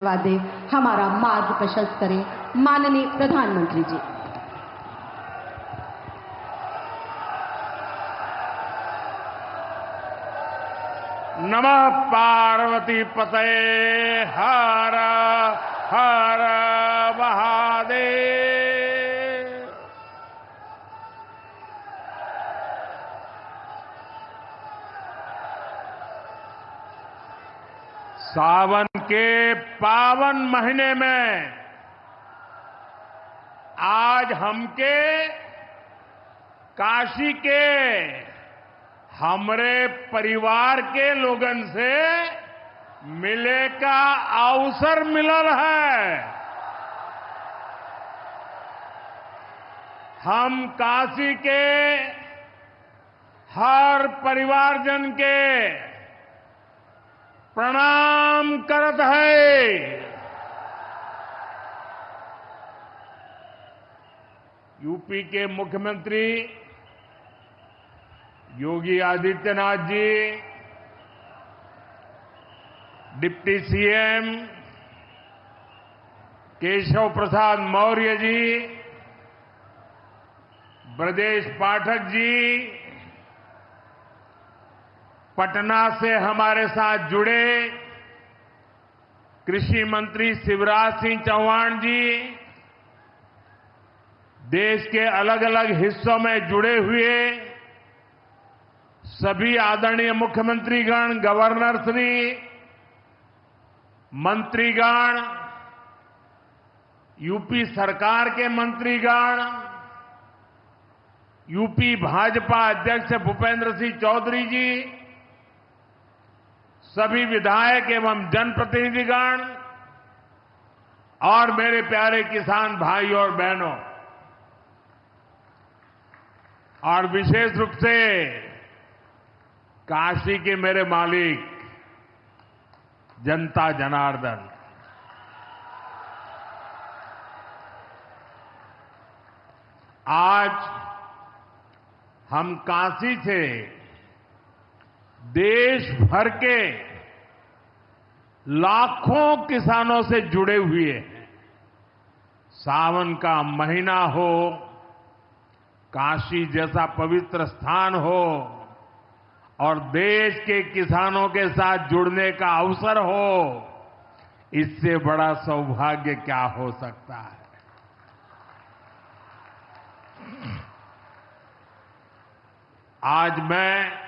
धन्यवाद दें, हमारा मार्ग प्रशस्त करें माननीय प्रधानमंत्री जी। नमः पार्वती पतये हर हर महादेव। सावन के पावन महीने में आज हमके काशी के हमरे परिवार के लोगन से मिले का अवसर मिलल है। हम काशी के हर परिवारजन के प्रणाम करत है। यूपी के मुख्यमंत्री योगी आदित्यनाथ जी, डिप्टी सीएम केशव प्रसाद मौर्य जी, ब्रजेश पाठक जी, पटना से हमारे साथ जुड़े कृषि मंत्री शिवराज सिंह चौहान जी, देश के अलग अलग हिस्सों में जुड़े हुए सभी आदरणीय मुख्यमंत्रीगण, गवर्नर श्री, मंत्रीगण, यूपी सरकार के मंत्रीगण, यूपी भाजपा अध्यक्ष भूपेंद्र सिंह चौधरी जी, सभी विधायक एवं जनप्रतिनिधिगण और मेरे प्यारे किसान भाई और बहनों, और विशेष रूप से काशी के मेरे मालिक जनता जनार्दन, आज हम काशी से देश भर के लाखों किसानों से जुड़े हुए हैं। सावन का महीना हो, काशी जैसा पवित्र स्थान हो और देश के किसानों के साथ जुड़ने का अवसर हो, इससे बड़ा सौभाग्य क्या हो सकता है। आज मैं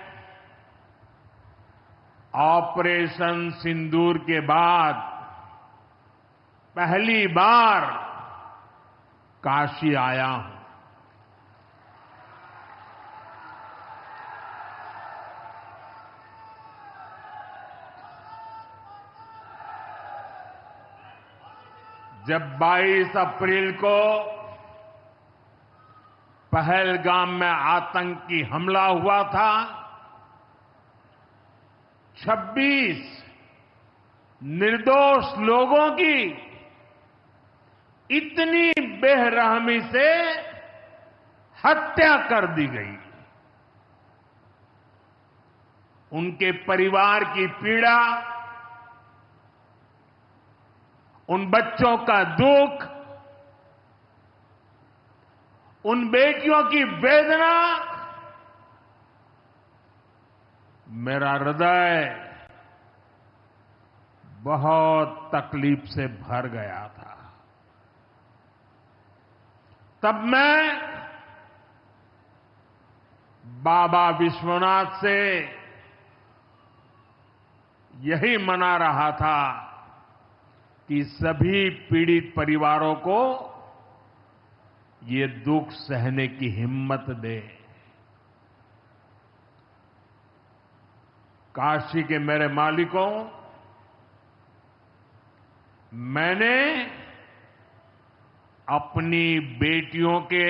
ऑपरेशन सिंदूर के बाद पहली बार काशी आया हूं। जब 22 अप्रैल को पहलगाम में आतंकी हमला हुआ था, 26 निर्दोष लोगों की इतनी बेरहमी से हत्या कर दी गई। उनके परिवार की पीड़ा, उन बच्चों का दुख, उन बेटियों की वेदना, मेरा हृदय बहुत तकलीफ से भर गया था। तब मैं बाबा विश्वनाथ से यही मना रहा था कि सभी पीड़ित परिवारों को ये दुख सहने की हिम्मत दे। काशी के मेरे मालिकों, मैंने अपनी बेटियों के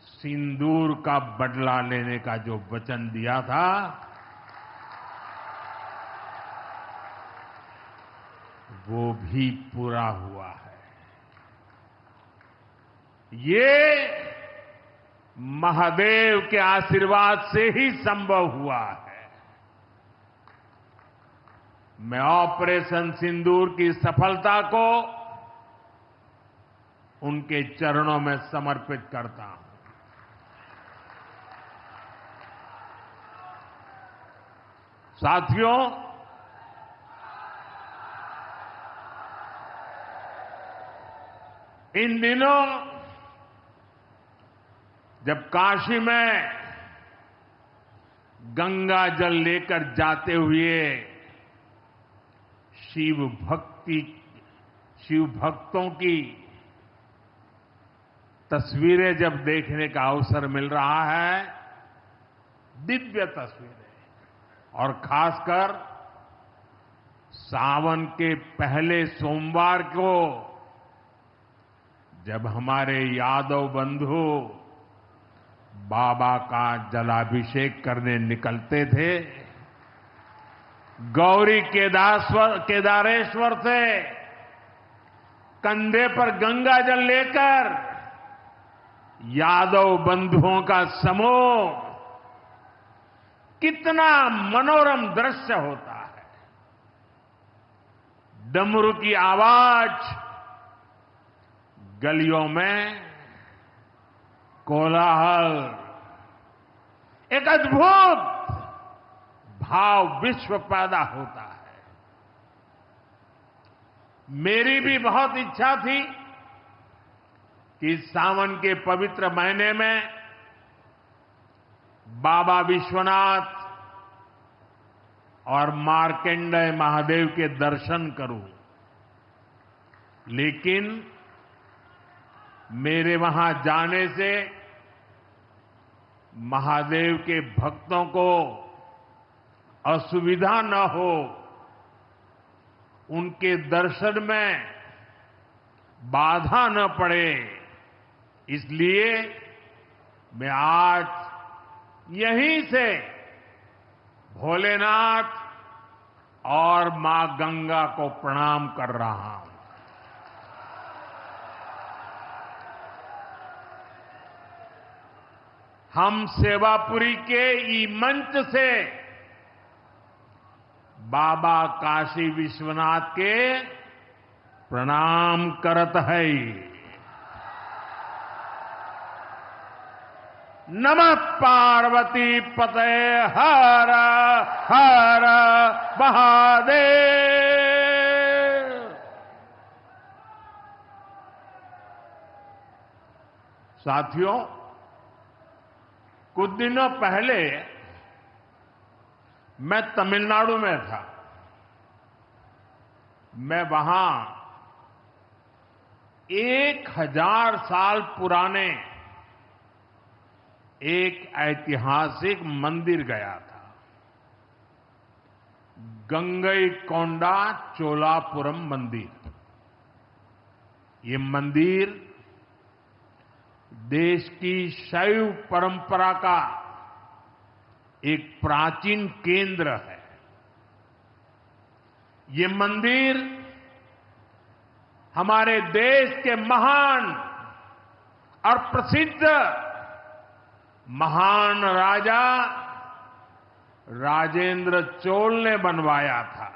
सिंदूर का बदला लेने का जो वचन दिया था, वो भी पूरा हुआ है। ये महादेव के आशीर्वाद से ही संभव हुआ है। मैं ऑपरेशन सिंदूर की सफलता को उनके चरणों में समर्पित करता हूं। साथियों, इन दिनों जब काशी में गंगा जल लेकर जाते हुए शिव भक्तों की तस्वीरें जब देखने का अवसर मिल रहा है, दिव्य तस्वीरें, और खासकर सावन के पहले सोमवार को जब हमारे यादव बंधु बाबा का जलाभिषेक करने निकलते थे, गौरी केदारेश्वर से कंधे पर गंगा जल लेकर यादव बंधुओं का समूह, कितना मनोरम दृश्य होता है। डमरू की आवाज, गलियों में कोलाहल, एक अद्भुत भाव विश्व पैदा होता है। मेरी भी बहुत इच्छा थी कि सावन के पवित्र महीने में बाबा विश्वनाथ और मार्कंडेय महादेव के दर्शन करूं, लेकिन मेरे वहां जाने से महादेव के भक्तों को असुविधा न हो, उनके दर्शन में बाधा न पड़े, इसलिए मैं आज यहीं से भोलेनाथ और मां गंगा को प्रणाम कर रहा हूं। हम सेवापुरी के ई मंच से बाबा काशी विश्वनाथ के प्रणाम करत है। नमः पार्वती पते हर हर महादेव। साथियों, कुछ दिनों पहले मैं तमिलनाडु में था। मैं वहां 1000 साल पुराने एक ऐतिहासिक मंदिर गया था, गंगईकोंडा चोलापुरम मंदिर। ये मंदिर देश की शैव परंपरा का एक प्राचीन केंद्र है। ये मंदिर हमारे देश के महान और प्रसिद्ध महान राजा राजेंद्र चोल ने बनवाया था।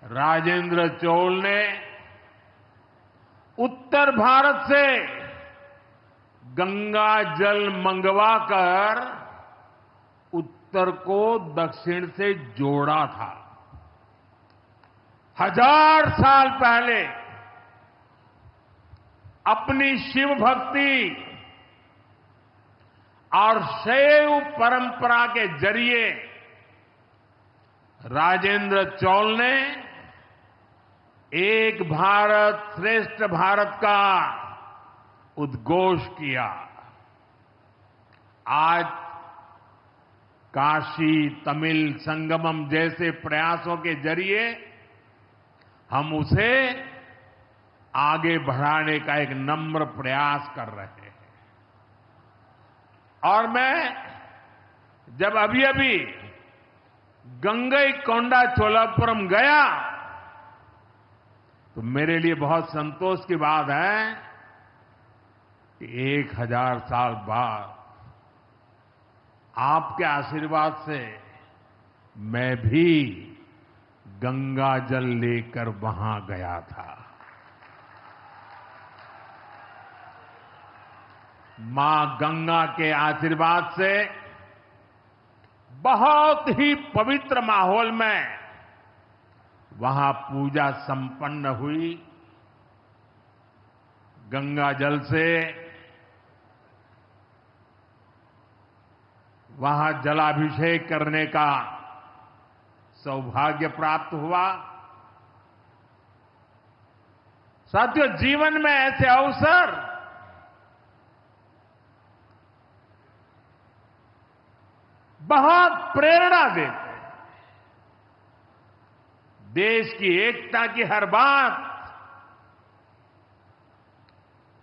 राजेंद्र चोल ने उत्तर भारत से गंगा जल मंगवाकर उत्तर को दक्षिण से जोड़ा था। 1000 साल पहले अपनी शिव भक्ति और शैव परंपरा के जरिए राजेंद्र चोल ने एक भारत श्रेष्ठ भारत का उद्घोष किया। आज काशी तमिल संगमम जैसे प्रयासों के जरिए हम उसे आगे बढ़ाने का एक नम्र प्रयास कर रहे हैं। और मैं जब अभी गंगईकोंडा चोलापुरम गया तो मेरे लिए बहुत संतोष की बात है कि 1000 साल बाद आपके आशीर्वाद से मैं भी गंगा जल लेकर वहां गया था। मां गंगा के आशीर्वाद से बहुत ही पवित्र माहौल में वहां पूजा संपन्न हुई। गंगा जल से वहां जलाभिषेक करने का सौभाग्य प्राप्त हुआ। साथियों, जीवन में ऐसे अवसर बहुत प्रेरणा देते हैं। देश की एकता की हर बात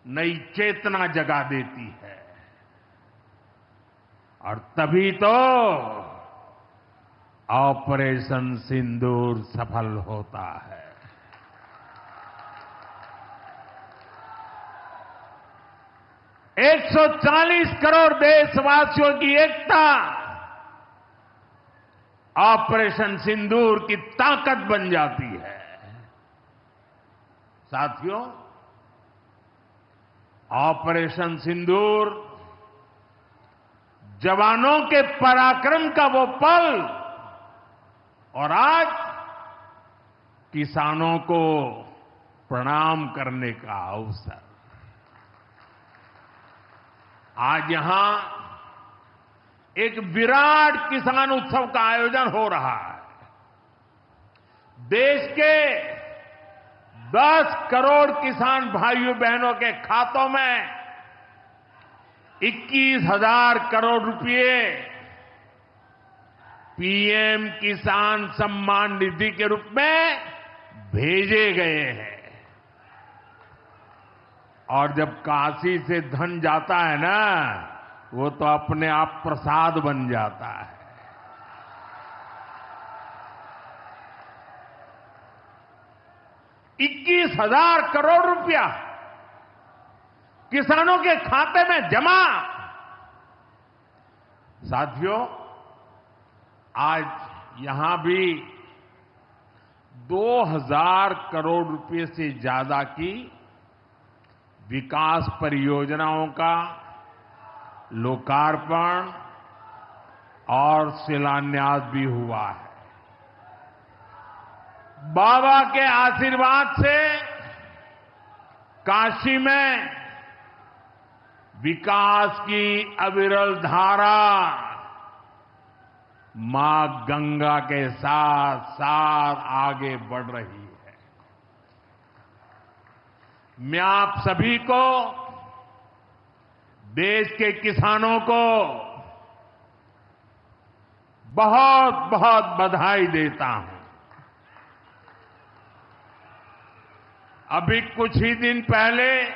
नई चेतना जगा देती है और तभी तो ऑपरेशन सिंदूर सफल होता है। एक 140 करोड़ देशवासियों की एकता ऑपरेशन सिंदूर की ताकत बन जाती है। साथियों, ऑपरेशन सिंदूर जवानों के पराक्रम का वो पल और आज किसानों को प्रणाम करने का अवसर। आज यहां एक विराट किसान उत्सव का आयोजन हो रहा है। देश के 10 करोड़ किसान भाइयों बहनों के खातों में 21,000 करोड़ रुपए पीएम किसान सम्मान निधि के रूप में भेजे गए हैं। और जब काशी से धन जाता है ना, वो तो अपने आप प्रसाद बन जाता है। ₹21,000 करोड़ रुपया किसानों के खाते में जमा। साथियों, आज यहां भी 2,000 करोड़ रुपए से ज्यादा की विकास परियोजनाओं का लोकार्पण और शिलान्यास भी हुआ है। बाबा के आशीर्वाद से काशी में विकास की अविरल धारा मां गंगा के साथ साथ आगे बढ़ रही है। मैं आप सभी को, देश के किसानों को बहुत बहुत बधाई देता हूं। अभी कुछ ही दिन पहले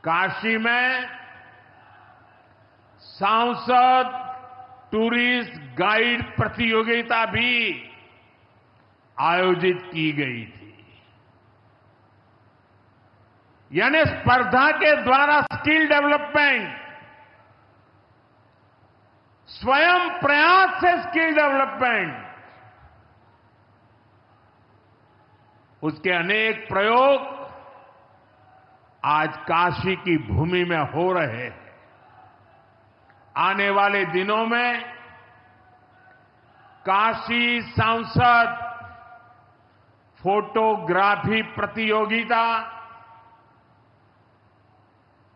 काशी में सांसद टूरिस्ट गाइड प्रतियोगिता भी आयोजित की गई थी। यानी स्पर्धा के द्वारा स्किल डेवलपमेंट, स्वयं प्रयास से स्किल डेवलपमेंट, उसके अनेक प्रयोग आज काशी की भूमि में हो रहे हैं। आने वाले दिनों में काशी सांसद फोटोग्राफी प्रतियोगिता,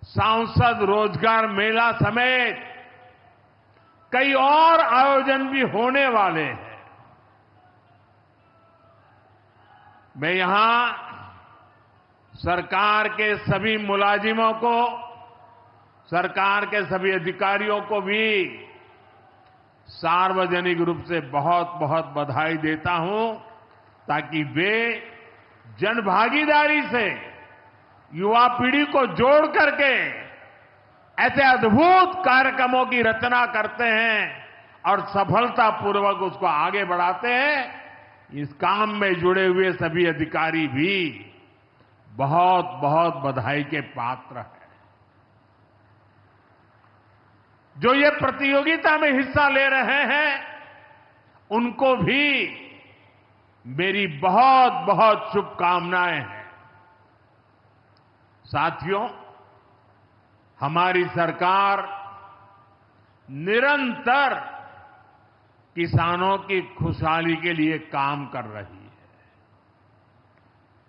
सांसद रोजगार मेला समेत कई और आयोजन भी होने वाले हैं। मैं यहां सरकार के सभी मुलाजिमों को, सरकार के सभी अधिकारियों को भी सार्वजनिक रूप से बहुत बहुत बधाई देता हूं, ताकि वे जनभागीदारी से युवा पीढ़ी को जोड़ करके ऐसे अद्भुत कार्यक्रमों की रचना करते हैं और सफलतापूर्वक उसको आगे बढ़ाते हैं। इस काम में जुड़े हुए सभी अधिकारी भी बहुत बहुत बधाई के पात्र हैं। जो ये प्रतियोगिता में हिस्सा ले रहे हैं, उनको भी मेरी बहुत बहुत शुभकामनाएं हैं। साथियों, हमारी सरकार निरंतर किसानों की खुशहाली के लिए काम कर रही है।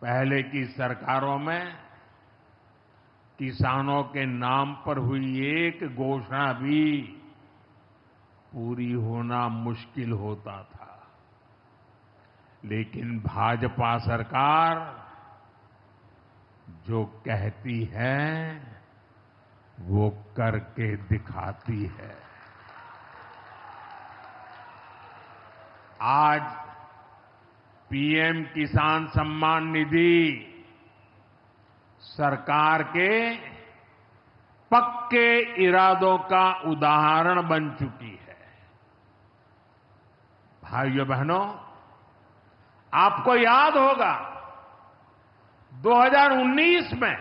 पहले की सरकारों में किसानों के नाम पर हुई एक घोषणा भी पूरी होना मुश्किल होता था, लेकिन भाजपा सरकार जो कहती है वो करके दिखाती है। आज पीएम किसान सम्मान निधि सरकार के पक्के इरादों का उदाहरण बन चुकी है। भाइयों बहनों, आपको याद होगा 2019 में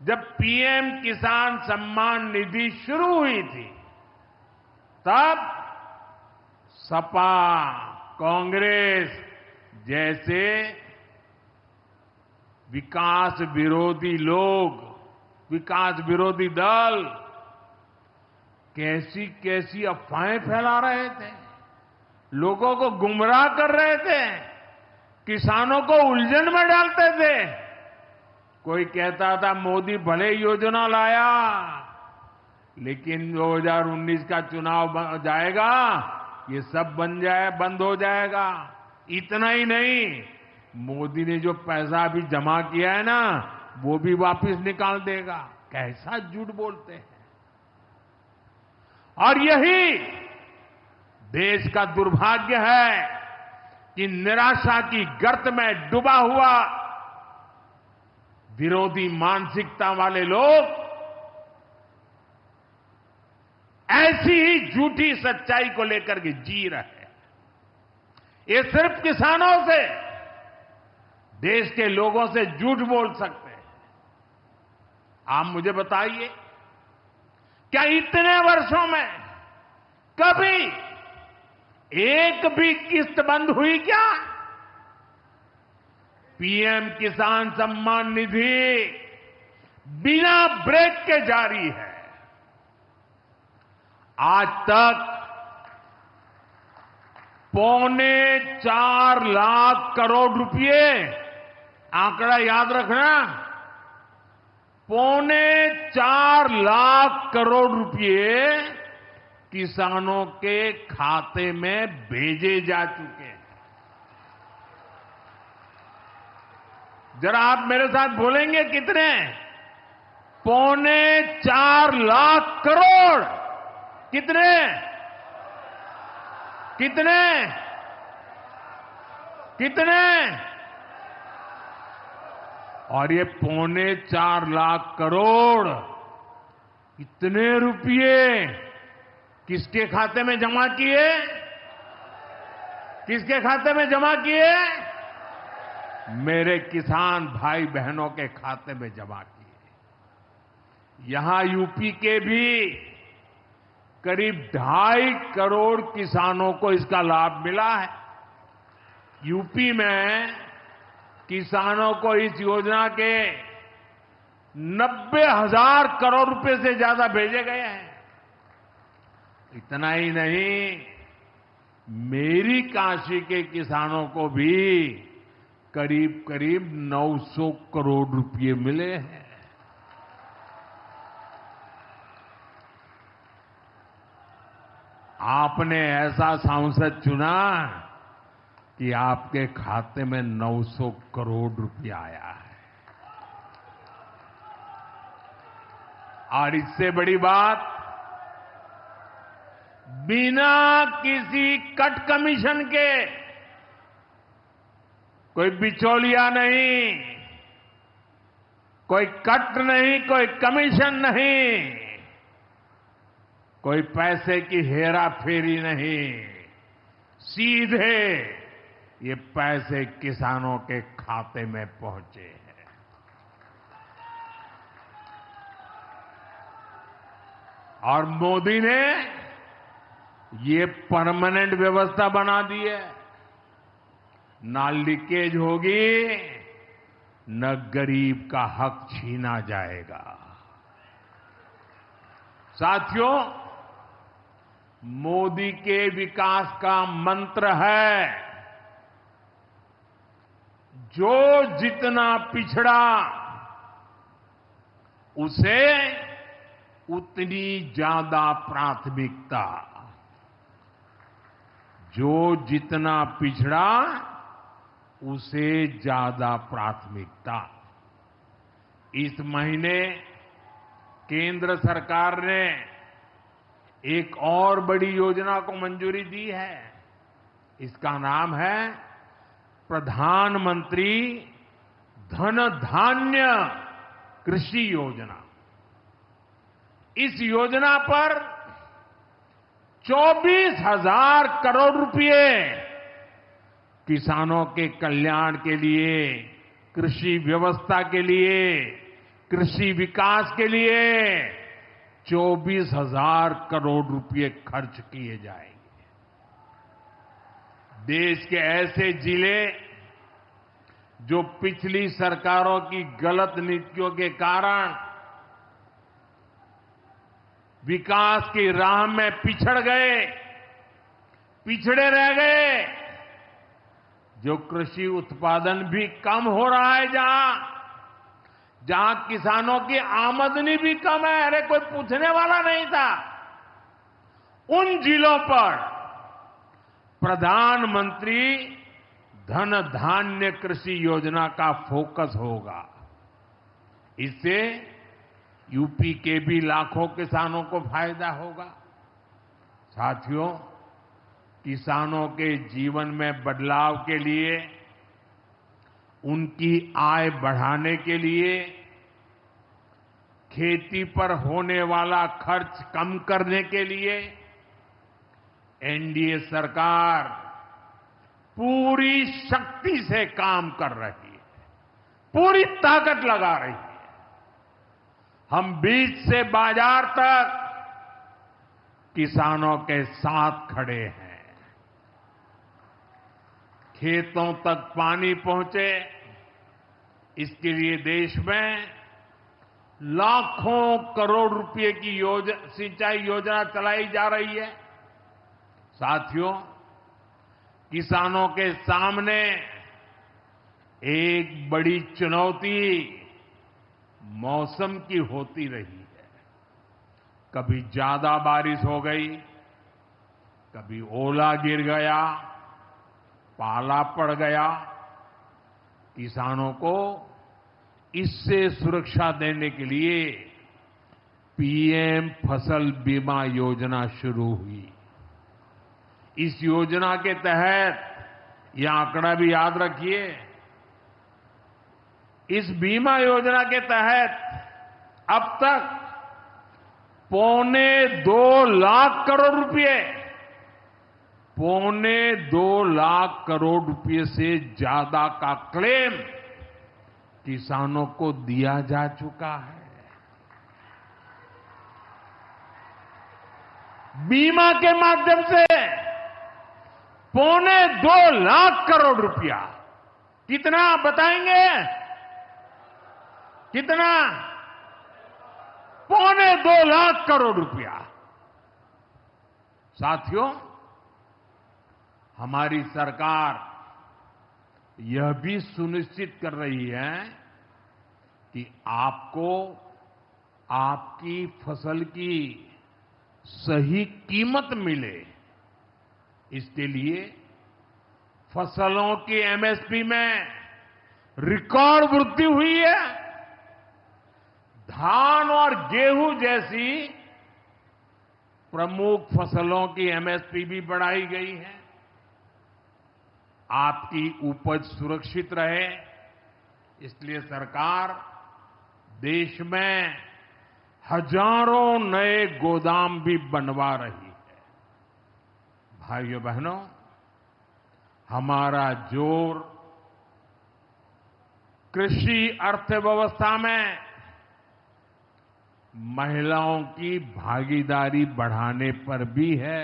जब पीएम किसान सम्मान निधि शुरू हुई थी, तब सपा, कांग्रेस जैसे विकास विरोधी लोग, विकास विरोधी दल कैसी कैसी अफवाहें फैला रहे थे, लोगों को गुमराह कर रहे थे, किसानों को उलझन में डालते थे। कोई कहता था मोदी भले योजना लाया, लेकिन 2019 का चुनाव जाएगा, ये सब बंद हो जाएगा। इतना ही नहीं, मोदी ने जो पैसा अभी जमा किया है ना, वो भी वापस निकाल देगा। कैसा झूठ बोलते हैं। और यही देश का दुर्भाग्य है कि निराशा की गर्त में डूबा हुआ विरोधी मानसिकता वाले लोग ऐसी ही झूठी सच्चाई को लेकर के जी रहे हैं। ये सिर्फ किसानों से, देश के लोगों से झूठ बोल सकते हैं। आप मुझे बताइए, क्या इतने वर्षों में कभी एक भी किस्त बंद हुई क्या? पीएम किसान सम्मान निधि बिना ब्रेक के जारी है। आज तक 4.25 लाख करोड़ रुपए, आंकड़ा याद रखना, 4.25 लाख करोड़ रुपए किसानों के खाते में भेजे जा चुके हैं। जरा आप मेरे साथ बोलेंगे कितने? 4.25 लाख करोड़। कितने? कितने? कितने? और ये 4.25 लाख करोड़ इतने रुपये किसके खाते में जमा किए? किसके खाते में जमा किए? मेरे किसान भाई बहनों के खाते में जमा किए। यहां यूपी के भी करीब 2.5 करोड़ किसानों को इसका लाभ मिला है। यूपी में किसानों को इस योजना के 90,000 करोड़ रुपए से ज्यादा भेजे गए हैं। इतना ही नहीं, मेरी काशी के किसानों को भी करीब करीब 900 करोड़ रुपए मिले हैं। आपने ऐसा सांसद चुना कि आपके खाते में 900 करोड़ रुपया आया है। और इससे बड़ी बात, बिना किसी कट कमीशन के, कोई बिचौलिया नहीं, कोई कट नहीं, कोई कमीशन नहीं, कोई पैसे की हेरा फेरी नहीं, सीधे ये पैसे किसानों के खाते में पहुंचे हैं। और मोदी ने ये परमानेंट व्यवस्था बना दी है। ना लीकेज होगी, न गरीब का हक छीना जाएगा। साथियों, मोदी के विकास का मंत्र है, जो जितना पिछड़ा उसे उतनी ज्यादा प्राथमिकता। जो जितना पिछड़ा उसे ज्यादा प्राथमिकता। इस महीने केंद्र सरकार ने एक और बड़ी योजना को मंजूरी दी है। इसका नाम है प्रधानमंत्री धन धान्य कृषि योजना। इस योजना पर 24,000 करोड़ रुपए किसानों के कल्याण के लिए, कृषि व्यवस्था के लिए, कृषि विकास के लिए 24,000 करोड़ रुपए खर्च किए जाएंगे। देश के ऐसे जिले जो पिछली सरकारों की गलत नीतियों के कारण विकास की राह में पिछड़ गए, पिछड़े रह गए, जो कृषि उत्पादन भी कम हो रहा है, जहां किसानों की आमदनी भी कम है, अरे कोई पूछने वाला नहीं था, उन जिलों पर प्रधानमंत्री धन धान्य कृषि योजना का फोकस होगा। इससे यूपी के भी लाखों किसानों को फायदा होगा। साथियों, किसानों के जीवन में बदलाव के लिए, उनकी आय बढ़ाने के लिए, खेती पर होने वाला खर्च कम करने के लिए एनडीए सरकार पूरी शक्ति से काम कर रही है, पूरी ताकत लगा रही है। हम बीज से बाजार तक किसानों के साथ खड़े हैं। खेतों तक पानी पहुंचे, इसके लिए देश में लाखों करोड़ रुपए की सिंचाई योजना चलाई जा रही है। साथियों, किसानों के सामने एक बड़ी चुनौती मौसम की होती रही है। कभी ज्यादा बारिश हो गई, कभी ओला गिर गया, पाला पड़ गया। किसानों को इससे सुरक्षा देने के लिए पीएम फसल बीमा योजना शुरू हुई। इस योजना के तहत, यह आंकड़ा भी याद रखिए, इस बीमा योजना के तहत अब तक 2.25 लाख करोड़ रुपए, 2.25 लाख करोड़ रुपए से ज्यादा का क्लेम किसानों को दिया जा चुका है। बीमा के माध्यम से 2.25 लाख करोड़ रुपया, कितना बताएंगे? कितना? 2.25 लाख करोड़ रुपया। साथियों, हमारी सरकार यह भी सुनिश्चित कर रही है कि आपको आपकी फसल की सही कीमत मिले। इसके लिए फसलों की एमएसपी में रिकॉर्ड वृद्धि हुई है। धान और गेहूं जैसी प्रमुख फसलों की एमएसपी भी बढ़ाई गई है। आपकी उपज सुरक्षित रहे, इसलिए सरकार देश में हजारों नए गोदाम भी बनवा रही है। भाइयों बहनों, हमारा जोर कृषि अर्थव्यवस्था में महिलाओं की भागीदारी बढ़ाने पर भी है।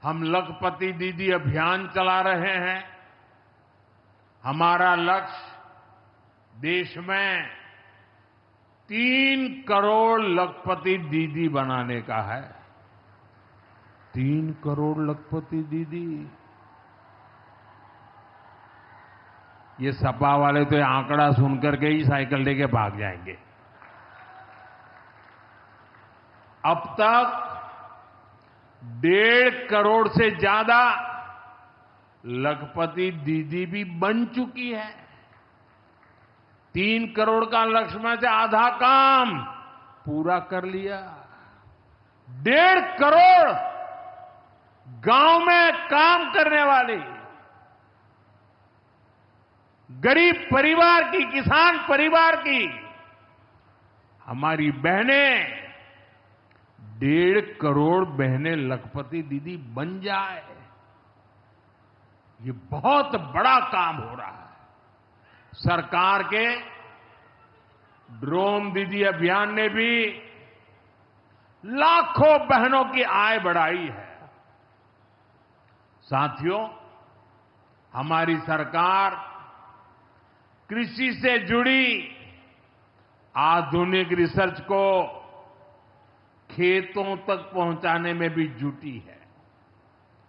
हम लखपति दीदी अभियान चला रहे हैं। हमारा लक्ष्य देश में 3 करोड़ लखपति दीदी बनाने का है। 3 करोड़ लखपति दीदी। ये सपा वाले तो ये आंकड़ा सुनकर के ही साइकिल लेके भाग जाएंगे। अब तक 1.5 करोड़ से ज्यादा लखपति दीदी भी बन चुकी है। 3 करोड़ का लक्ष्य में से आधा काम पूरा कर लिया। 1.5 करोड़ गांव में काम करने वाली गरीब परिवार की, किसान परिवार की हमारी बहनें, 1.5 करोड़ बहनें लखपति दीदी बन जाए, ये बहुत बड़ा काम हो रहा है। सरकार के ड्रोन दीदी अभियान ने भी लाखों बहनों की आय बढ़ाई है। साथियों, हमारी सरकार कृषि से जुड़ी आधुनिक रिसर्च को खेतों तक पहुंचाने में भी जुटी है।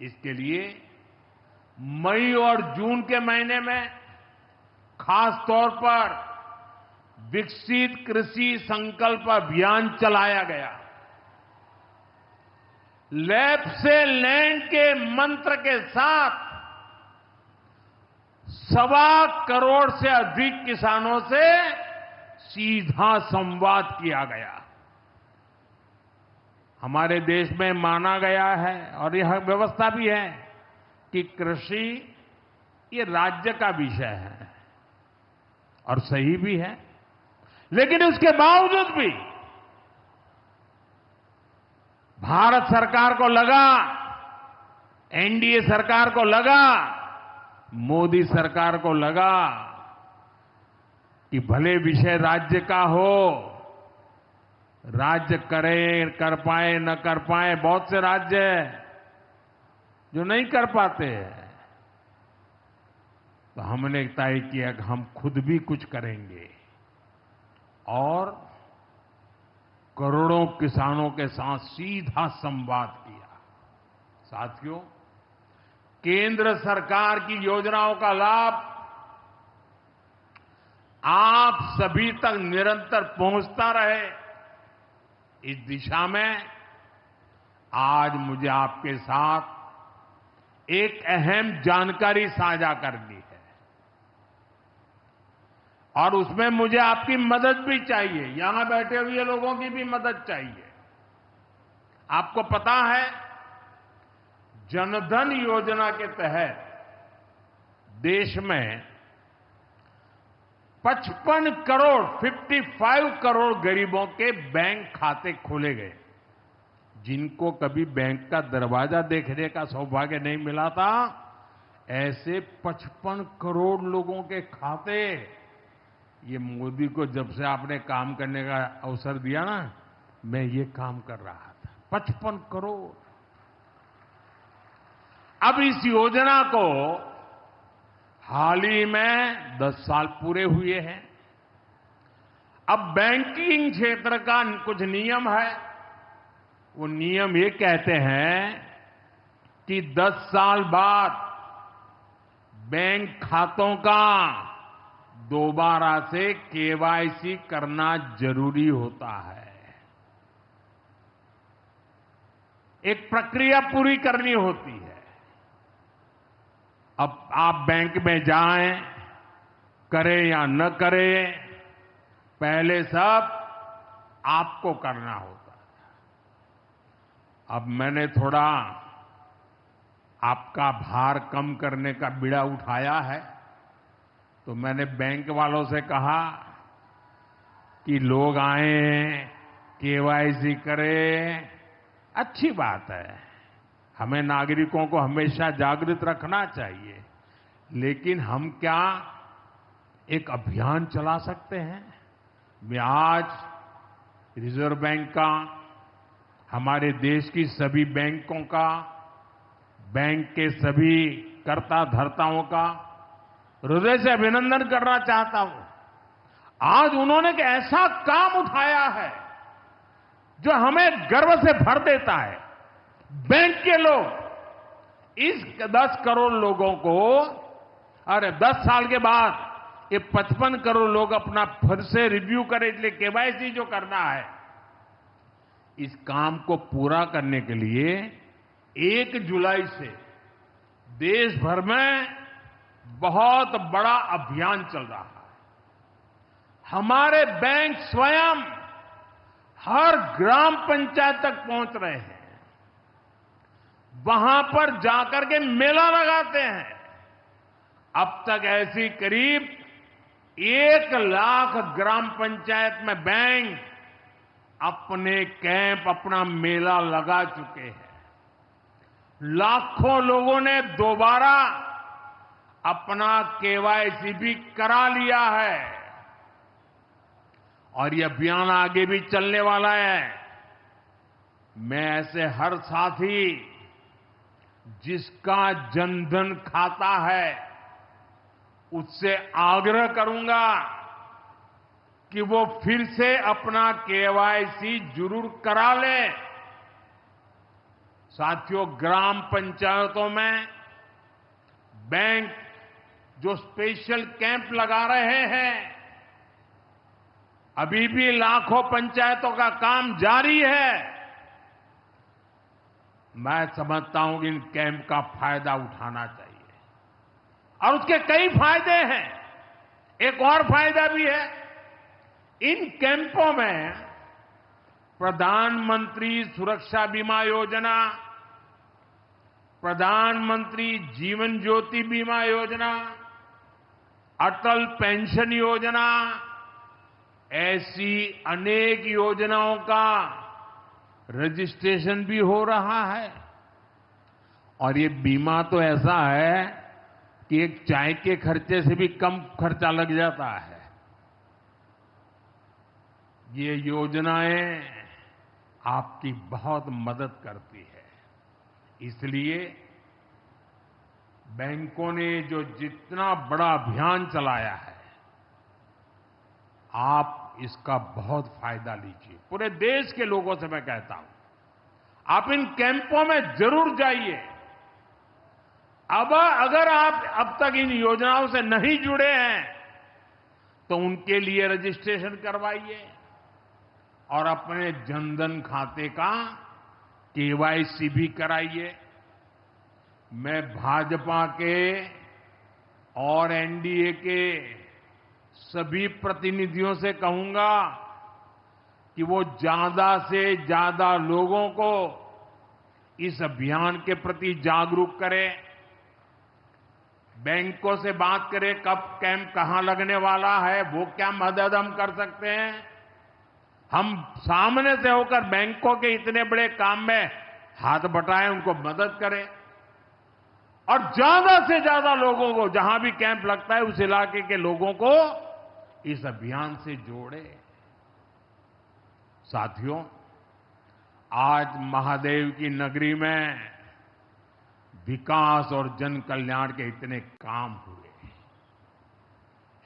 इसके लिए मई और जून के महीने में खास तौर पर विकसित कृषि संकल्प अभियान चलाया गया। लैब से लैंड के मंत्र के साथ 1.25 करोड़ से अधिक किसानों से सीधा संवाद किया गया। हमारे देश में माना गया है और यह व्यवस्था भी है कि कृषि ये राज्य का विषय है और सही भी है, लेकिन उसके बावजूद भी भारत सरकार को लगा, एनडीए सरकार को लगा, मोदी सरकार को लगा कि भले विषय राज्य का हो, राज्य करे, कर पाए न कर पाए, बहुत से राज्य जो नहीं कर पाते हैं, तो हमने तय किया कि हम खुद भी कुछ करेंगे और करोड़ों किसानों के साथ सीधा संवाद किया। साथियों, केंद्र सरकार की योजनाओं का लाभ आप सभी तक निरंतर पहुंचता रहे, इस दिशा में आज मुझे आपके साथ एक अहम जानकारी साझा करनी है और उसमें मुझे आपकी मदद भी चाहिए। यहां बैठे हुए लोगों की भी मदद चाहिए। आपको पता है, जनधन योजना के तहत देश में 55 करोड़ गरीबों के बैंक खाते खोले गए। जिनको कभी बैंक का दरवाजा देखने का सौभाग्य नहीं मिला था, ऐसे 55 करोड़ लोगों के खाते, ये मोदी को जब से आपने काम करने का अवसर दिया ना, मैं ये काम कर रहा था। 55 करोड़। अब इस योजना को हाल ही में 10 साल पूरे हुए हैं। अब बैंकिंग क्षेत्र का कुछ नियम है। वो नियम ये कहते हैं कि 10 साल बाद बैंक खातों का दोबारा से केवाईसी करना जरूरी होता है। एक प्रक्रिया पूरी करनी होती है। अब आप बैंक में जाएं, करें या न करें, पहले सब आपको करना होता है। अब मैंने थोड़ा आपका भार कम करने का बीड़ा उठाया है, तो मैंने बैंक वालों से कहा कि लोग आएं, केवाईसी करें, अच्छी बात है, हमें नागरिकों को हमेशा जागृत रखना चाहिए, लेकिन हम क्या एक अभियान चला सकते हैं? मैं आज रिजर्व बैंक का, हमारे देश की सभी बैंकों का बैंक के सभी कर्ता धर्ताओं का हृदय से अभिनंदन करना चाहता हूं। आज उन्होंने एक ऐसा काम उठाया है जो हमें गर्व से भर देता है। बैंक के लोग इस 10 करोड़ लोगों को, अरे 10 साल के बाद ये 55 करोड़ लोग अपना फिर से रिव्यू करें, इसलिए केवाईसी जो करना है, इस काम को पूरा करने के लिए 1 जुलाई से देश भर में बहुत बड़ा अभियान चल रहा है। हमारे बैंक स्वयं हर ग्राम पंचायत तक पहुंच रहे हैं, वहां पर जाकर के मेला लगाते हैं। अब तक ऐसी करीब 1 लाख ग्राम पंचायत में बैंक अपने कैंप, अपना मेला लगा चुके हैं। लाखों लोगों ने दोबारा अपना केवाईसी भी करा लिया है और ये अभियान आगे भी चलने वाला है। मैं ऐसे हर साथी जिसका जनधन खाता है उससे आग्रह करूंगा कि वो फिर से अपना केवाईसी जरूर करा ले। साथियों, ग्राम पंचायतों में बैंक जो स्पेशल कैंप लगा रहे हैं, अभी भी लाखों पंचायतों का काम जारी है। मैं समझता हूं कि इन कैंप का फायदा उठाना चाहिए और उसके कई फायदे हैं। एक और फायदा भी है, इन कैंपों में प्रधानमंत्री सुरक्षा बीमा योजना, प्रधानमंत्री जीवन ज्योति बीमा योजना, अटल पेंशन योजना, ऐसी अनेक योजनाओं का रजिस्ट्रेशन भी हो रहा है। और ये बीमा तो ऐसा है कि एक चाय के खर्चे से भी कम खर्चा लग जाता है। ये योजनाएं आपकी बहुत मदद करती है। इसलिए बैंकों ने जो जितना बड़ा अभियान चलाया है, आप इसका बहुत फायदा लीजिए। पूरे देश के लोगों से मैं कहता हूं, आप इन कैंपों में जरूर जाइए। अब अगर आप अब तक इन योजनाओं से नहीं जुड़े हैं तो उनके लिए रजिस्ट्रेशन करवाइए और अपने जनधन खाते का केवाईसी भी कराइए। मैं भाजपा के और एनडीए के सभी प्रतिनिधियों से कहूंगा कि वो ज्यादा से ज्यादा लोगों को इस अभियान के प्रति जागरूक करें। बैंकों से बात करें कब कैंप कहां लगने वाला है, वो क्या मदद हम कर सकते हैं। हम सामने से होकर बैंकों के इतने बड़े काम में हाथ बटाएं, उनको मदद करें और ज्यादा से ज्यादा लोगों को, जहां भी कैंप लगता है उस इलाके के लोगों को इस अभियान से जोड़े। साथियों, आज महादेव की नगरी में विकास और जन कल्याण के इतने काम हुए।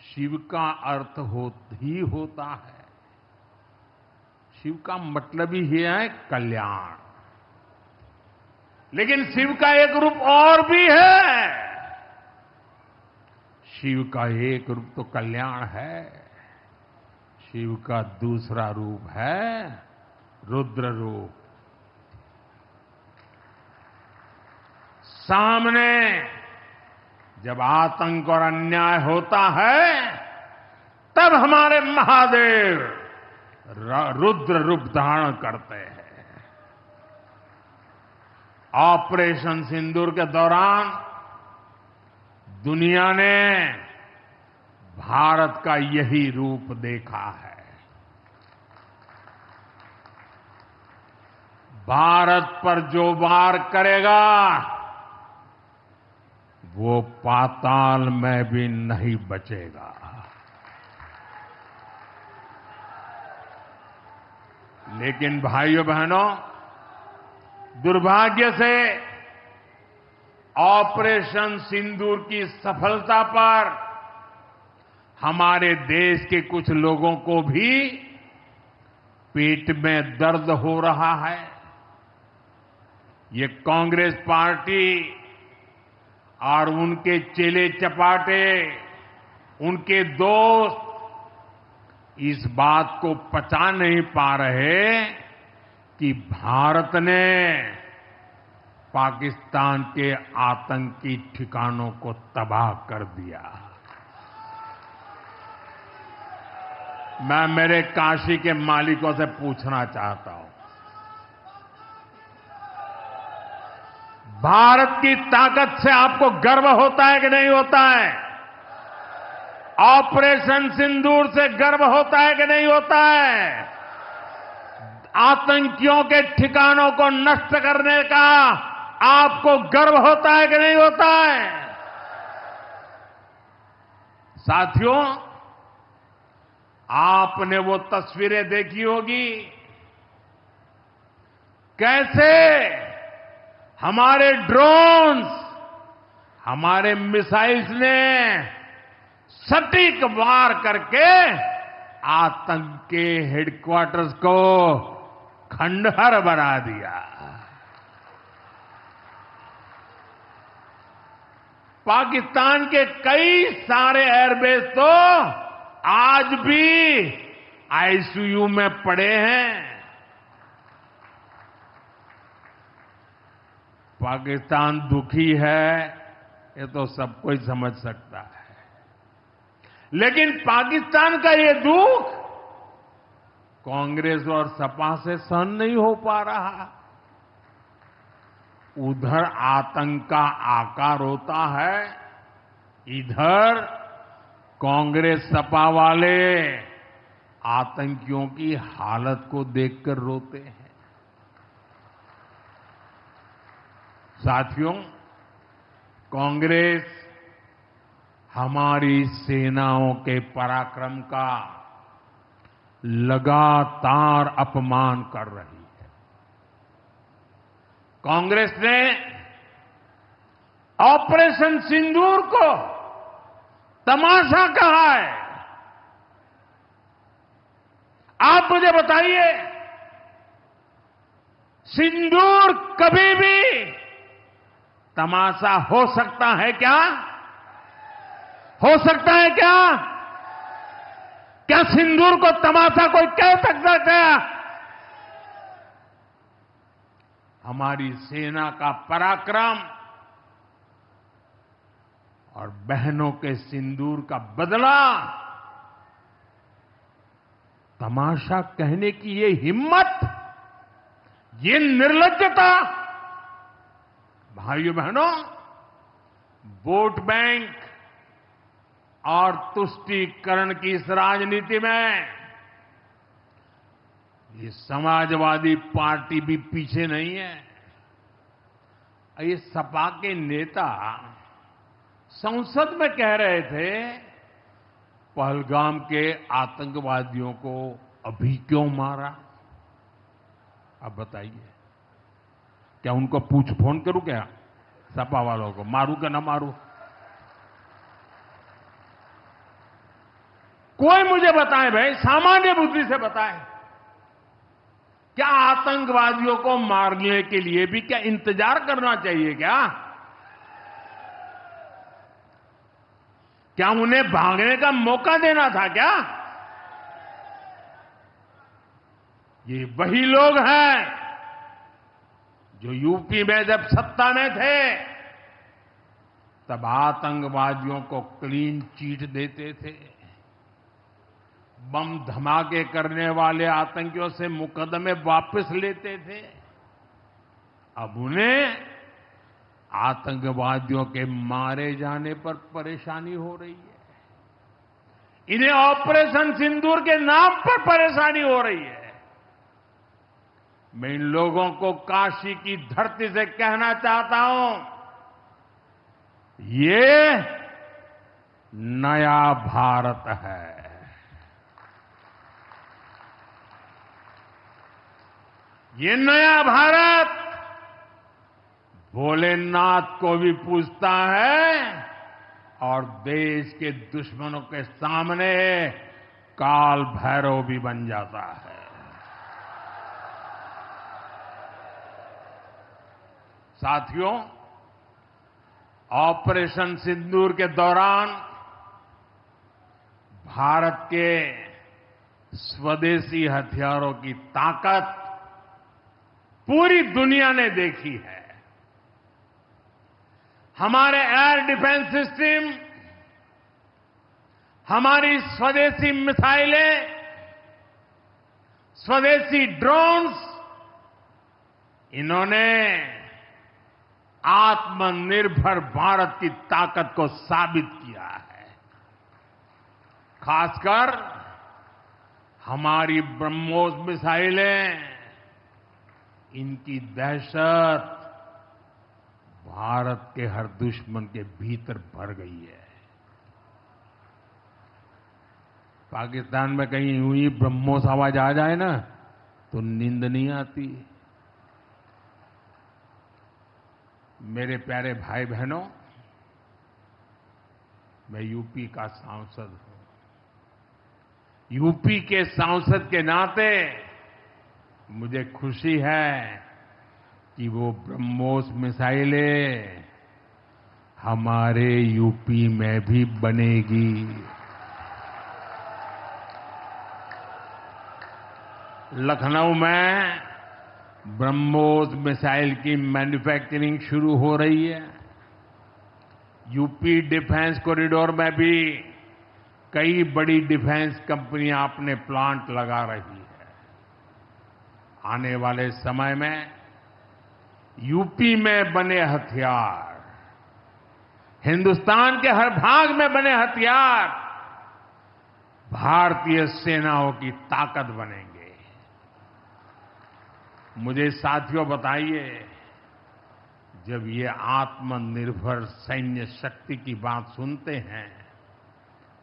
शिव का अर्थ ही होता है, शिव का मतलब ही है कल्याण। लेकिन शिव का एक रूप और भी है। शिव का एक रूप तो कल्याण है, शिव का दूसरा रूप है रुद्र रूप। सामने जब आतंक और अन्याय होता है तब हमारे महादेव रुद्र रूप धारण करते हैं। ऑपरेशन सिंदूर के दौरान दुनिया ने भारत का यही रूप देखा है। भारत पर जो वार करेगा वो पाताल में भी नहीं बचेगा। लेकिन भाइयों बहनों, दुर्भाग्य से ऑपरेशन सिंदूर की सफलता पर हमारे देश के कुछ लोगों को भी पेट में दर्द हो रहा है। ये कांग्रेस पार्टी और उनके चेले चपाटे, उनके दोस्त इस बात को पचा नहीं पा रहे कि भारत ने पाकिस्तान के आतंकी ठिकानों को तबाह कर दिया। मैं मेरे काशी के मालिकों से पूछना चाहता हूं, भारत की ताकत से आपको गर्व होता है कि नहीं होता है? ऑपरेशन सिंदूर से गर्व होता है कि नहीं होता है? आतंकियों के ठिकानों को नष्ट करने का आपको गर्व होता है कि नहीं होता है? साथियों, आपने वो तस्वीरें देखी होगी, कैसे हमारे ड्रोन्स, हमारे मिसाइल्स ने सटीक वार करके आतंक के हेडक्वार्टर्स को खंडहर बना दिया। पाकिस्तान के कई सारे एयरबेस तो आज भी आईसीयू में पड़े हैं। पाकिस्तान दुखी है, ये तो सब कोई समझ सकता है, लेकिन पाकिस्तान का ये दुख कांग्रेस और सपा से सहन नहीं हो पा रहा। उधर आतंक का आकार होता है, इधर कांग्रेस सपा वाले आतंकियों की हालत को देखकर रोते हैं। साथियों, कांग्रेस हमारी सेनाओं के पराक्रम का लगातार अपमान कर रही है। कांग्रेस ने ऑपरेशन सिंदूर को तमाशा कहा है। आप मुझे बताइए, सिंदूर कभी भी तमाशा हो सकता है क्या? हो सकता है क्या? क्या सिंदूर को तमाशा कोई कह सकता है क्या? हमारी सेना का पराक्रम और बहनों के सिंदूर का बदला, तमाशा कहने की ये हिम्मत, ये निर्लज्जता, भाइयों बहनों, वोट बैंक और तुष्टीकरण की इस राजनीति में ये समाजवादी पार्टी भी पीछे नहीं है। ये सपा के नेता संसद में कह रहे थे, पहलगाम के आतंकवादियों को अभी क्यों मारा? अब बताइए, क्या उनको फोन करूं क्या? सपा वालों को मारूं क्या ना मारूं? कोई मुझे बताए भाई, सामान्य बुद्धि से बताए, क्या आतंकवादियों को मारने के लिए भी क्या इंतजार करना चाहिए क्या? क्या उन्हें भागने का मौका देना था क्या? ये वही लोग हैं जो यूपी में जब सत्ता में थे तब आतंकवादियों को क्लीन चिट देते थे, बम धमाके करने वाले आतंकियों से मुकदमे वापस लेते थे। अब उन्हें आतंकवादियों के मारे जाने पर परेशानी हो रही है। इन्हें ऑपरेशन सिंदूर के नाम पर परेशानी हो रही है। मैं इन लोगों को काशी की धरती से कहना चाहता हूं, ये नया भारत है। ये नया भारत भोलेनाथ को भी पूजता है और देश के दुश्मनों के सामने काल भैरव भी बन जाता है। साथियों, ऑपरेशन सिंदूर के दौरान भारत के स्वदेशी हथियारों की ताकत पूरी दुनिया ने देखी है। हमारे एयर डिफेंस सिस्टम, हमारी स्वदेशी मिसाइलें, स्वदेशी ड्रोन्स, इन्होंने आत्मनिर्भर भारत की ताकत को साबित किया है। खासकर हमारी ब्रह्मोस मिसाइलें, इनकी दहशत भारत के हर दुश्मन के भीतर भर गई है। पाकिस्तान में कहीं यूं ही ब्रह्मोस आवाज आ जाए ना तो नींद नहीं आती। मेरे प्यारे भाई बहनों, मैं यूपी का सांसद हूं। यूपी के सांसद के नाते मुझे खुशी है कि वो ब्रह्मोस मिसाइलें हमारे यूपी में भी बनेगी। लखनऊ में ब्रह्मोस मिसाइल की मैन्युफैक्चरिंग शुरू हो रही है। यूपी डिफेंस कॉरिडोर में भी कई बड़ी डिफेंस कंपनियां अपने प्लांट लगा रही है। आने वाले समय में यूपी में बने हथियार, हिंदुस्तान के हर भाग में बने हथियार भारतीय सेनाओं की ताकत बनेंगे। मुझे साथियों बताइए, जब ये आत्मनिर्भर सैन्य शक्ति की बात सुनते हैं,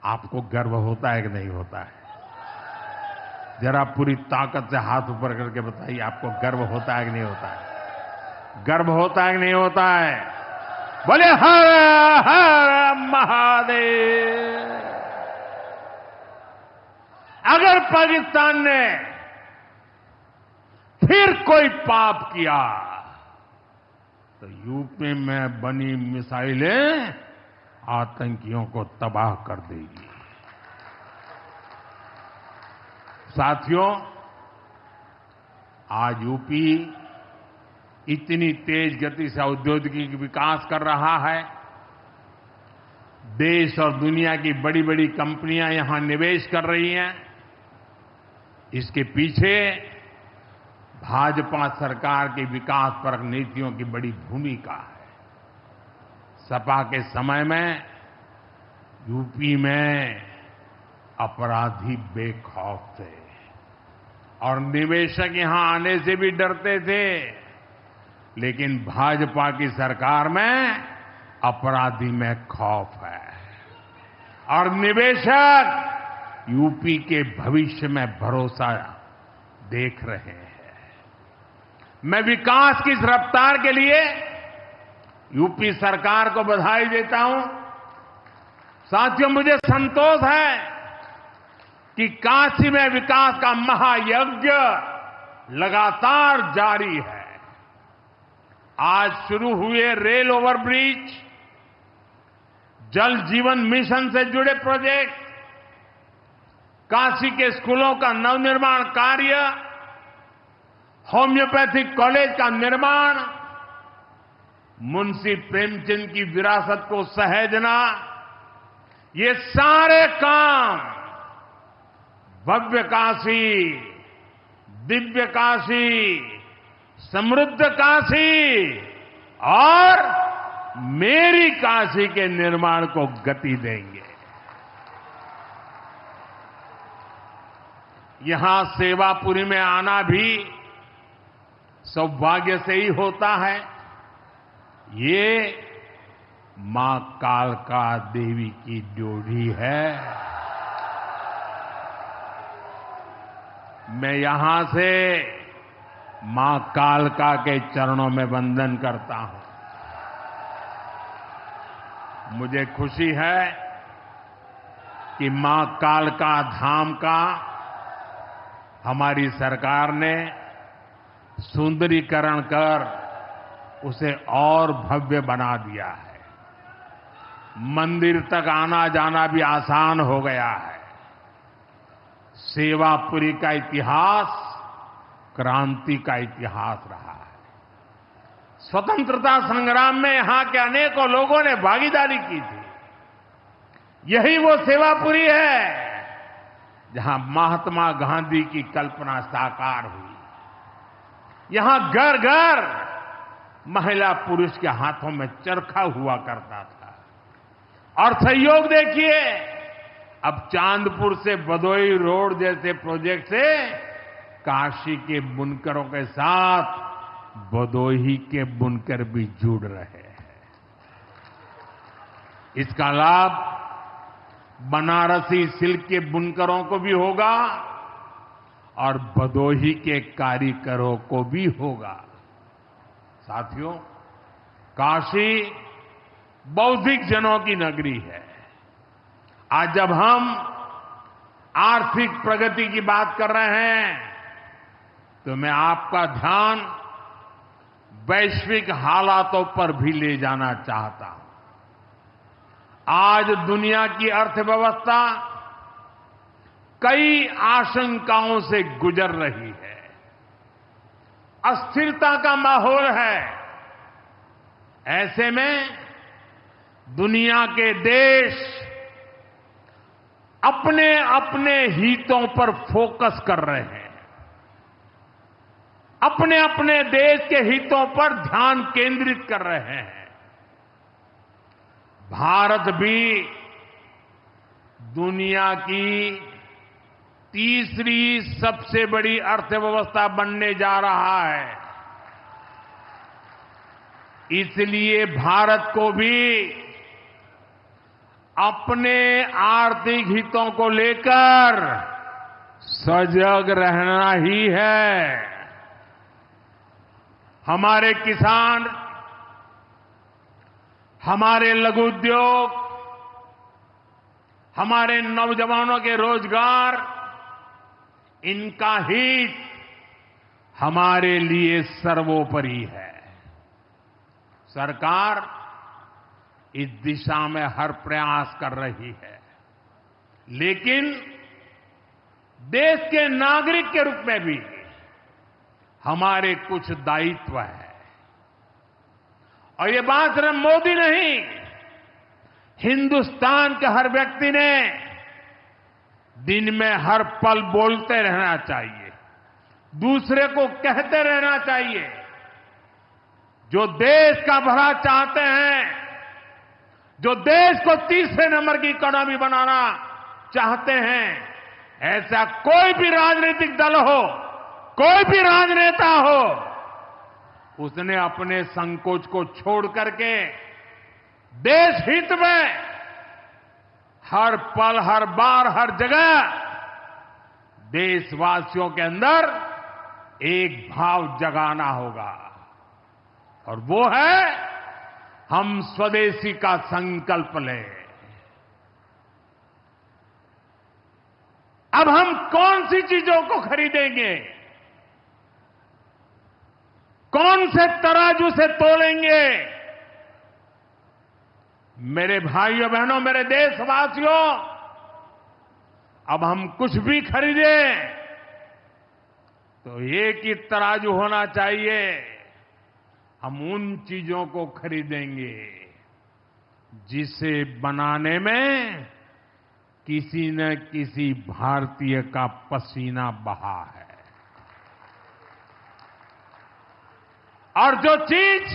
आपको गर्व होता है कि नहीं होता है? जरा पूरी ताकत से हाथ ऊपर करके बताइए, आपको गर्व होता है कि नहीं होता है? गर्व होता है कि नहीं होता है? बोले हर हर महादेव। अगर पाकिस्तान ने फिर कोई पाप किया तो यूपी में बनी मिसाइलें आतंकियों को तबाह कर देगी। साथियों, आज यूपी इतनी तेज गति से औद्योगिक विकास कर रहा है। देश और दुनिया की बड़ी बड़ी कंपनियां यहां निवेश कर रही हैं। इसके पीछे भाजपा सरकार की विकासपरक नीतियों की बड़ी भूमिका है। सपा के समय में यूपी में अपराधी बेखौफ थे और निवेशक यहां आने से भी डरते थे, लेकिन भाजपा की सरकार में अपराधी में खौफ है और निवेशक यूपी के भविष्य में भरोसा देख रहे हैं। मैं विकास की इस रफ्तार के लिए यूपी सरकार को बधाई देता हूं। साथियों, मुझे संतोष है कि काशी में विकास का महायज्ञ लगातार जारी है। आज शुरू हुए रेल ओवरब्रिज, जल जीवन मिशन से जुड़े प्रोजेक्ट, काशी के स्कूलों का नवनिर्माण कार्य, होम्योपैथिक कॉलेज का निर्माण, मुंशी प्रेमचंद की विरासत को सहेजना, ये सारे काम भव्य काशी, दिव्य काशी, समृद्ध काशी और मेरी काशी के निर्माण को गति देंगे। यहां सेवापुरी में आना भी सौभाग्य से ही होता है। ये मां कालका देवी की ड्योढ़ी है। मैं यहां से मां कालका के चरणों में वंदन करता हूं। मुझे खुशी है कि मां कालका धाम का हमारी सरकार ने सुंदरीकरण कर उसे और भव्य बना दिया है। मंदिर तक आना जाना भी आसान हो गया है। सेवापुरी का इतिहास क्रांति का इतिहास रहा है। स्वतंत्रता संग्राम में यहां के अनेकों लोगों ने भागीदारी की थी। यही वो सेवापुरी है जहां महात्मा गांधी की कल्पना साकार हुई। यहां घर घर महिला पुरुष के हाथों में चरखा हुआ करता था। और सहयोग देखिए, अब चांदपुर से भदोई रोड जैसे प्रोजेक्ट से काशी के बुनकरों के साथ भदोही के बुनकर भी जुड़ रहे हैं। इसका लाभ बनारसी सिल्क के बुनकरों को भी होगा और भदोही के कारीगरों को भी होगा। साथियों, काशी बौद्धिक जनों की नगरी है। आज जब हम आर्थिक प्रगति की बात कर रहे हैं तो मैं आपका ध्यान वैश्विक हालातों पर भी ले जाना चाहता हूं। आज दुनिया की अर्थव्यवस्था कई आशंकाओं से गुजर रही है। अस्थिरता का माहौल है। ऐसे में दुनिया के देश अपने अपने हितों पर फोकस कर रहे हैं। अपने अपने देश के हितों पर ध्यान केंद्रित कर रहे हैं। भारत भी दुनिया की तीसरी सबसे बड़ी अर्थव्यवस्था बनने जा रहा है। इसलिए भारत को भी अपने आर्थिक हितों को लेकर सजग रहना ही है। हमारे किसान, हमारे लघु उद्योग, हमारे नौजवानों के रोजगार, इनका हित हमारे लिए सर्वोपरि है। सरकार इस दिशा में हर प्रयास कर रही है, लेकिन देश के नागरिक के रूप में भी हमारे कुछ दायित्व है। और ये बात सिर्फ मोदी नहीं, हिंदुस्तान के हर व्यक्ति ने दिन में हर पल बोलते रहना चाहिए, दूसरे को कहते रहना चाहिए। जो देश का भला चाहते हैं, जो देश को तीसरे नंबर की इकोनॉमी बनाना चाहते हैं, ऐसा कोई भी राजनीतिक दल हो, कोई भी राजनेता हो, उसने अपने संकोच को छोड़ करके देश हित में हर पल, हर बार, हर जगह देशवासियों के अंदर एक भाव जगाना होगा। और वो है, हम स्वदेशी का संकल्प लें। अब हम कौन सी चीजों को खरीदेंगे, कौन से तराजू से तोलेंगे? मेरे भाइयों बहनों, मेरे देशवासियों, अब हम कुछ भी खरीदें तो एक ही तराजू होना चाहिए। हम उन चीजों को खरीदेंगे जिसे बनाने में किसी न किसी भारतीय का पसीना बहा है। और जो चीज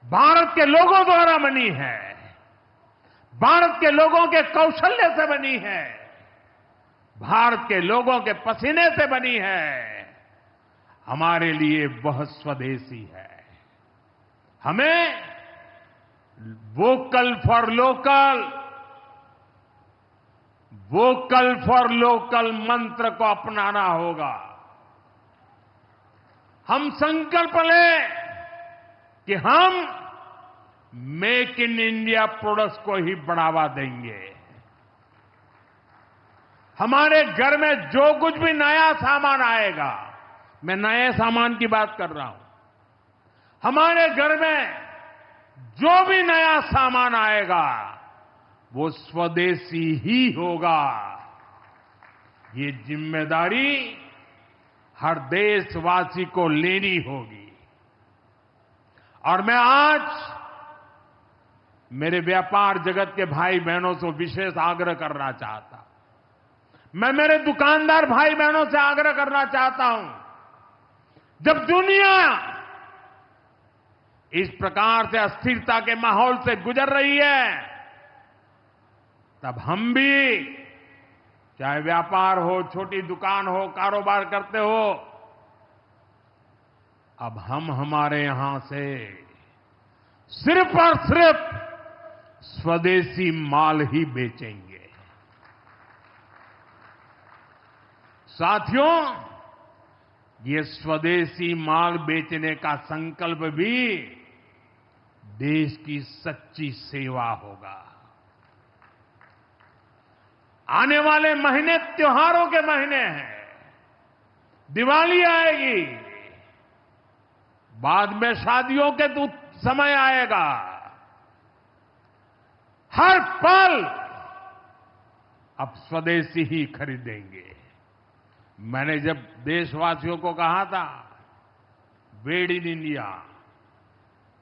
भारत के लोगों द्वारा बनी है, भारत के लोगों के कौशल्य से बनी है, भारत के लोगों के पसीने से बनी है, हमारे लिए बहुत स्वदेशी है। हमें vocal for local, vocal for local मंत्र को अपनाना होगा। हम संकल्प लें कि हम मेक इन इंडिया प्रोडक्ट्स को ही बढ़ावा देंगे। हमारे घर में जो कुछ भी नया सामान आएगा, मैं नए सामान की बात कर रहा हूं, हमारे घर में जो भी नया सामान आएगा वो स्वदेशी ही होगा। ये जिम्मेदारी हर देशवासी को लेनी होगी। और मैं आज मेरे व्यापार जगत के भाई बहनों से विशेष आग्रह करना चाहता हूं। मैं मेरे दुकानदार भाई बहनों से आग्रह करना चाहता हूं, जब दुनिया इस प्रकार से अस्थिरता के माहौल से गुजर रही है, तब हम भी, चाहे व्यापार हो, छोटी दुकान हो, कारोबार करते हो, अब हम हमारे यहां से सिर्फ और सिर्फ स्वदेशी माल ही बेचेंगे। साथियों, ये स्वदेशी माल बेचने का संकल्प भी देश की सच्ची सेवा होगा। आने वाले महीने त्योहारों के महीने हैं, दिवाली आएगी, बाद में शादियों के समय आएगा। हर पल अब स्वदेशी ही खरीदेंगे। मैंने जब देशवासियों को कहा था मेड इन इंडिया,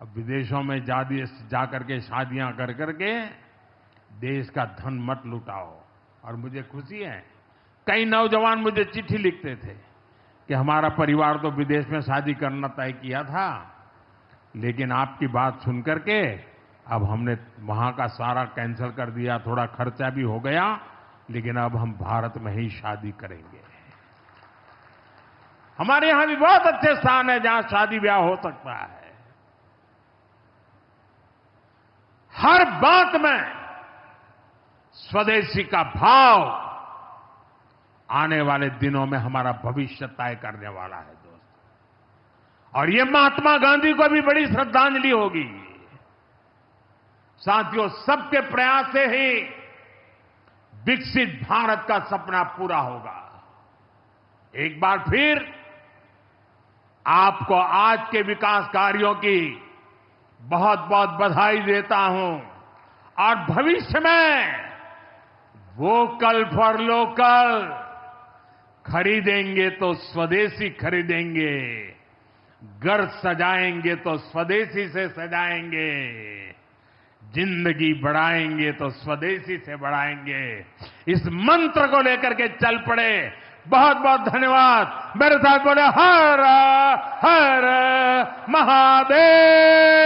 अब विदेशों में जाकर के शादियां कर करके देश का धन मत लुटाओ। और मुझे खुशी है, कई नौजवान मुझे चिट्ठी लिखते थे कि हमारा परिवार तो विदेश में शादी करना तय किया था, लेकिन आपकी बात सुन करके अब हमने वहां का सारा कैंसिल कर दिया, थोड़ा खर्चा भी हो गया, लेकिन अब हम भारत में ही शादी करेंगे। हमारे यहां भी बहुत अच्छे स्थान है जहां शादी ब्याह हो सकता है। हर बात में स्वदेशी का भाव आने वाले दिनों में हमारा भविष्य तय करने वाला है दोस्तों। और ये महात्मा गांधी को भी बड़ी श्रद्धांजलि होगी। साथियों, सबके प्रयास से ही विकसित भारत का सपना पूरा होगा। एक बार फिर आपको आज के विकास कार्यों की बहुत बहुत बधाई देता हूं। और भविष्य में वोकल फॉर लोकल, खरीदेंगे तो स्वदेशी खरीदेंगे, घर सजाएंगे तो स्वदेशी से सजाएंगे, जिंदगी बढ़ाएंगे तो स्वदेशी से बढ़ाएंगे। इस मंत्र को लेकर के चल पड़े। बहुत बहुत धन्यवाद। मेरे साथ बोले हर हर महादेव।